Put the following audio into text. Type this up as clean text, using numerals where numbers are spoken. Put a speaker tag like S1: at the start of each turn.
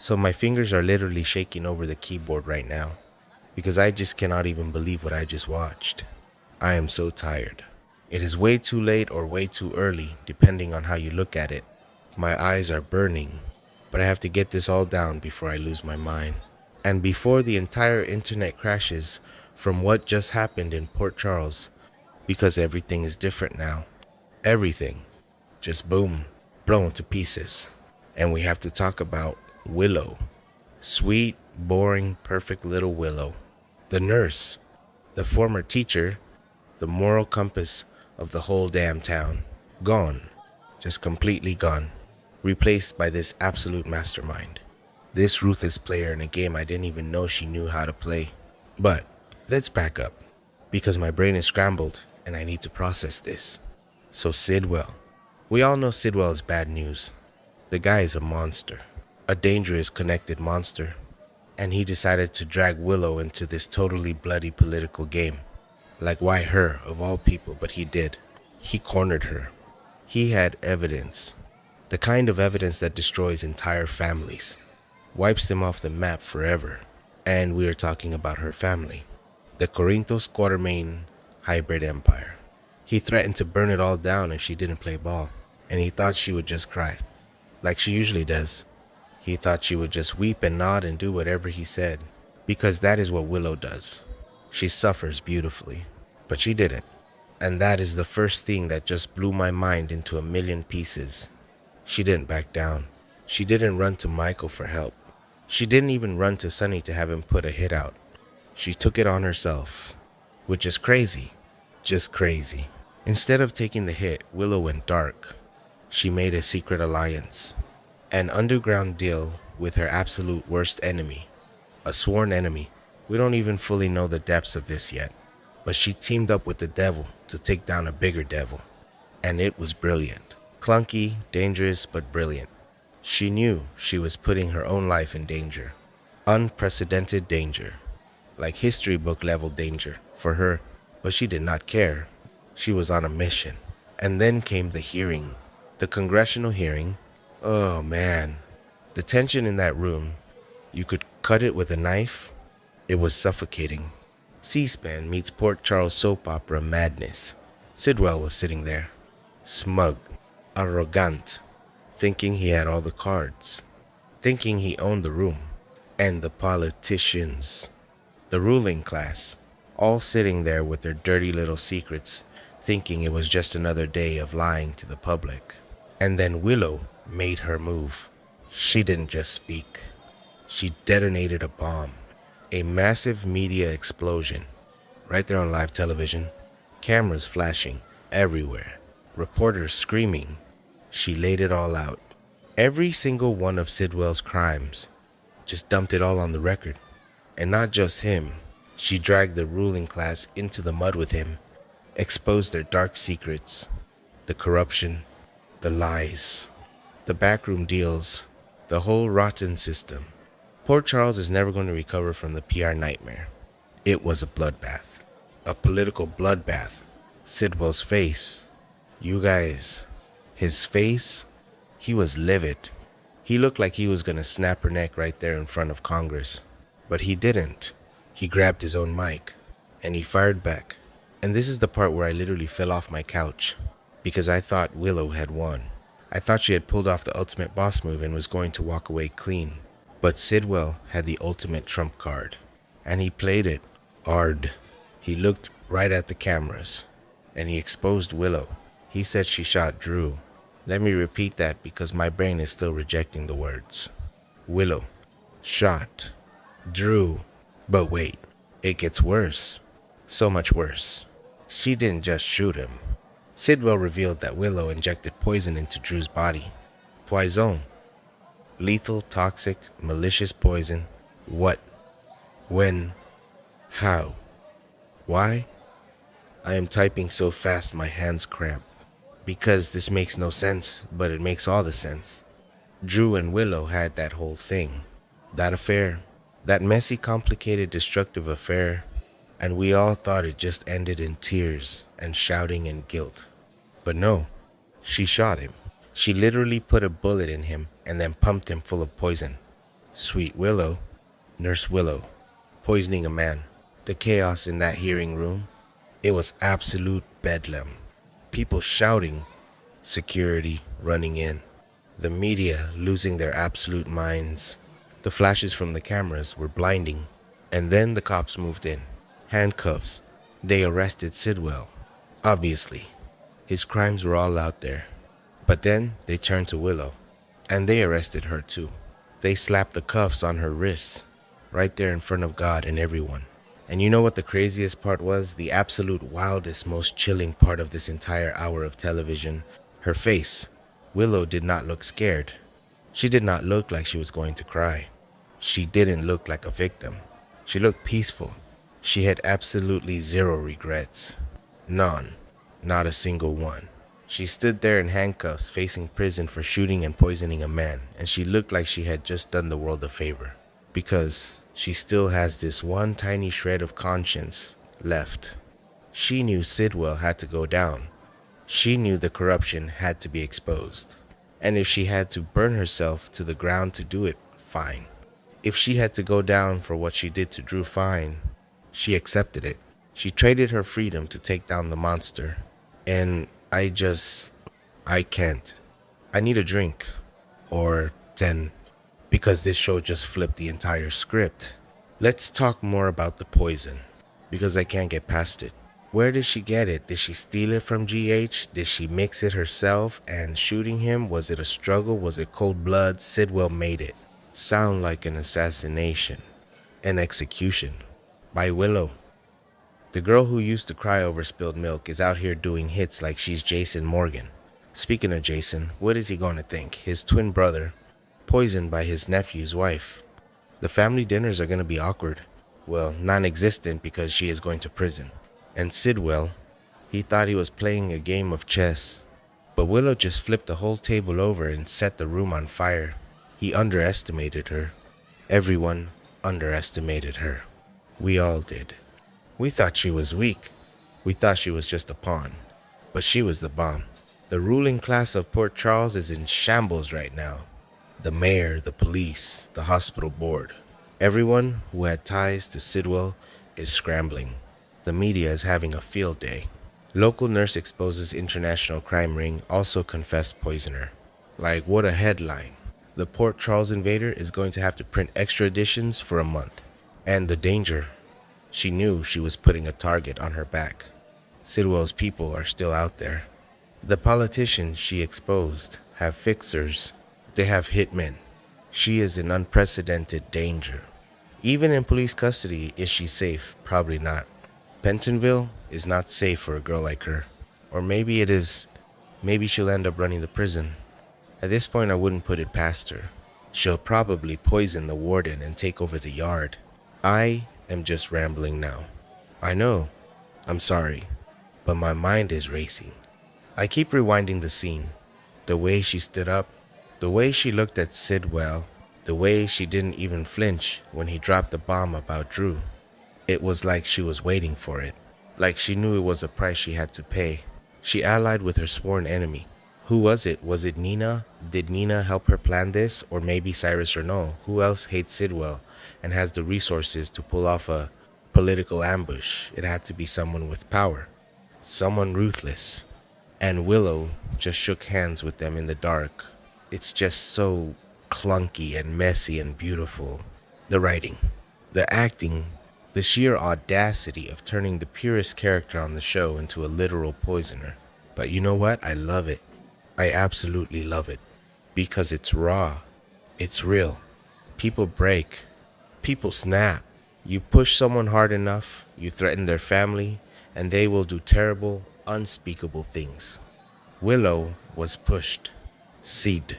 S1: So my fingers are literally shaking over the keyboard right now because I just cannot even believe what I just watched. I am so tired. It is way too late or way too early, depending on how you look at it. My eyes are burning, but I have to get this all down before I lose my mind. And before the entire internet crashes from what just happened in Port Charles, because everything is different now. Everything. Just boom, blown to pieces. And we have to talk about Willow. Sweet, boring, perfect little Willow. The nurse. The former teacher. The moral compass of the whole damn town. Gone. Just completely gone. Replaced by this absolute mastermind. This ruthless player in a game I didn't even know she knew how to play. But let's back up, because my brain is scrambled and I need to process this. So Sidwell. We all know Sidwell is bad news. The guy is a monster. A dangerous connected monster. And he decided to drag Willow into this totally bloody political game. Like, why her, of all people? But he did. He cornered her. He had evidence. The kind of evidence that destroys entire families. Wipes them off the map forever. And we are talking about her family. The Corinthos Quatermain hybrid empire. He threatened to burn it all down if she didn't play ball. And he thought she would just cry. Like she usually does. He thought she would just weep and nod and do whatever he said. Because that is what Willow does. She suffers beautifully. But she didn't. And that is the first thing that just blew my mind into a million pieces. She didn't back down. She didn't run to Michael for help. She didn't even run to Sonny to have him put a hit out. She took it on herself. Which is crazy. Just crazy. Instead of taking the hit, Willow went dark. She made a secret alliance. An underground deal with her absolute worst enemy. A sworn enemy. We don't even fully know the depths of this yet. But she teamed up with the devil to take down a bigger devil. And it was brilliant. Clunky, dangerous, but brilliant. She knew she was putting her own life in danger. Unprecedented danger. Like history book level danger for her. But she did not care. She was on a mission. And then came the hearing. The congressional hearing. Oh man. The tension in that room. You could cut it with a knife. It was suffocating. C-SPAN meets Port Charles soap opera madness. Sidwell was sitting there. Smug. Arrogant. Thinking he had all the cards. Thinking he owned the room. And the politicians. The ruling class. All sitting there with their dirty little secrets. Thinking it was just another day of lying to the public. And then Willow made her move. She didn't just speak. She detonated a bomb. A massive media explosion. Right there on live television. Cameras flashing everywhere. Reporters screaming. She laid it all out. Every single one of Sidwell's crimes. Just dumped it all on the record. And not just him. She dragged the ruling class into the mud with him. Exposed their dark secrets. The corruption. The lies. The backroom deals. The whole rotten system. Port Charles is never going to recover from the PR nightmare. It was a bloodbath. A political bloodbath. Sidwell's face. You guys. His face. He was livid. He looked like he was going to snap her neck right there in front of Congress. But he didn't. He grabbed his own mic. And he fired back. And this is the part where I literally fell off my couch. Because I thought Willow had won. I thought she had pulled off the ultimate boss move and was going to walk away clean. But Sidwell had the ultimate trump card. And he played it hard. He looked right at the cameras. And he exposed Willow. He said she shot Drew. Let me repeat that because my brain is still rejecting the words. Willow. Shot. Drew. But wait. It gets worse. So much worse. She didn't just shoot him. Sidwell revealed that Willow injected poison into Drew's body. Poison. Lethal, toxic, malicious poison. What? When? How? Why? I am typing so fast my hands cramp. Because this makes no sense, but it makes all the sense. Drew and Willow had that whole thing. That affair. That messy, complicated, destructive affair. And we all thought it just ended in tears and shouting and guilt. But no. She shot him. She literally put a bullet in him and then pumped him full of poison. Sweet Willow, Nurse Willow, poisoning a man. The chaos in that hearing room, it was absolute bedlam. People shouting, security running in, the media losing their absolute minds. The flashes from the cameras were blinding. And then the cops moved in. Handcuffs. They arrested Sidwell. Obviously, his crimes were all out there. But then they turned to Willow, and they arrested her too. They slapped the cuffs on her wrists, right there in front of God and everyone. And you know what the craziest part was? The absolute wildest, most chilling part of this entire hour of television? Her face. Willow did not look scared. She did not look like she was going to cry. She didn't look like a victim. She looked peaceful. She had absolutely zero regrets. None. Not a single one. She stood there in handcuffs, facing prison for shooting and poisoning a man, and she looked like she had just done the world a favor. Because she still has this one tiny shred of conscience left. She knew Sidwell had to go down. She knew the corruption had to be exposed. And if she had to burn herself to the ground to do it, fine. If she had to go down for what she did to Drew, fine. She accepted it. She traded her freedom to take down the monster. And I can't. I need a drink. Or 10. Because this show just flipped the entire script. Let's talk more about the poison. Because I can't get past it. Where did she get it? Did she steal it from GH? Did she mix it herself? And shooting him, was it a struggle? Was it cold blood? Sidwell made it sound like an assassination. An execution. By Willow. The girl who used to cry over spilled milk is out here doing hits like she's Jason Morgan. Speaking of Jason, what is he going to think? His twin brother, poisoned by his nephew's wife. The family dinners are going to be awkward. Well, non-existent because she is going to prison. And Sidwell, he thought he was playing a game of chess. But Willow just flipped the whole table over and set the room on fire. He underestimated her. Everyone underestimated her. We all did. We thought she was weak. We thought she was just a pawn. But she was the bomb. The ruling class of Port Charles is in shambles right now. The mayor, the police, the hospital board. Everyone who had ties to Sidwell is scrambling. The media is having a field day. Local nurse exposes international crime ring, also confessed poisoner. Like, what a headline. The Port Charles invader is going to have to print extra editions for a month. And the danger. She knew she was putting a target on her back. Sidwell's people are still out there. The politicians she exposed have fixers. They have hitmen. She is in unprecedented danger. Even in police custody, is she safe? Probably not. Pentonville is not safe for a girl like her. Or maybe it is. Maybe she'll end up running the prison. At this point, I wouldn't put it past her. She'll probably poison the warden and take over the yard. I am just rambling now. I know. I'm sorry. But my mind is racing. I keep rewinding the scene. The way she stood up. The way she looked at Sidwell. The way she didn't even flinch when he dropped the bomb about Drew. It was like she was waiting for it. Like she knew it was a price she had to pay. She allied with her sworn enemy. Who was it? Was it Nina? Did Nina help her plan this? Or maybe Cyrus Renault? Who else hates Sidwell and has the resources to pull off a political ambush? It had to be someone with power. Someone ruthless. And Willow just shook hands with them in the dark. It's just so clunky and messy and beautiful. The writing, the acting, the sheer audacity of turning the purest character on the show into a literal poisoner. But you know what? I love it. I absolutely love it. Because it's raw. It's real. People break. People snap. You push someone hard enough, you threaten their family, and they will do terrible, unspeakable things. Willow was pushed. Sid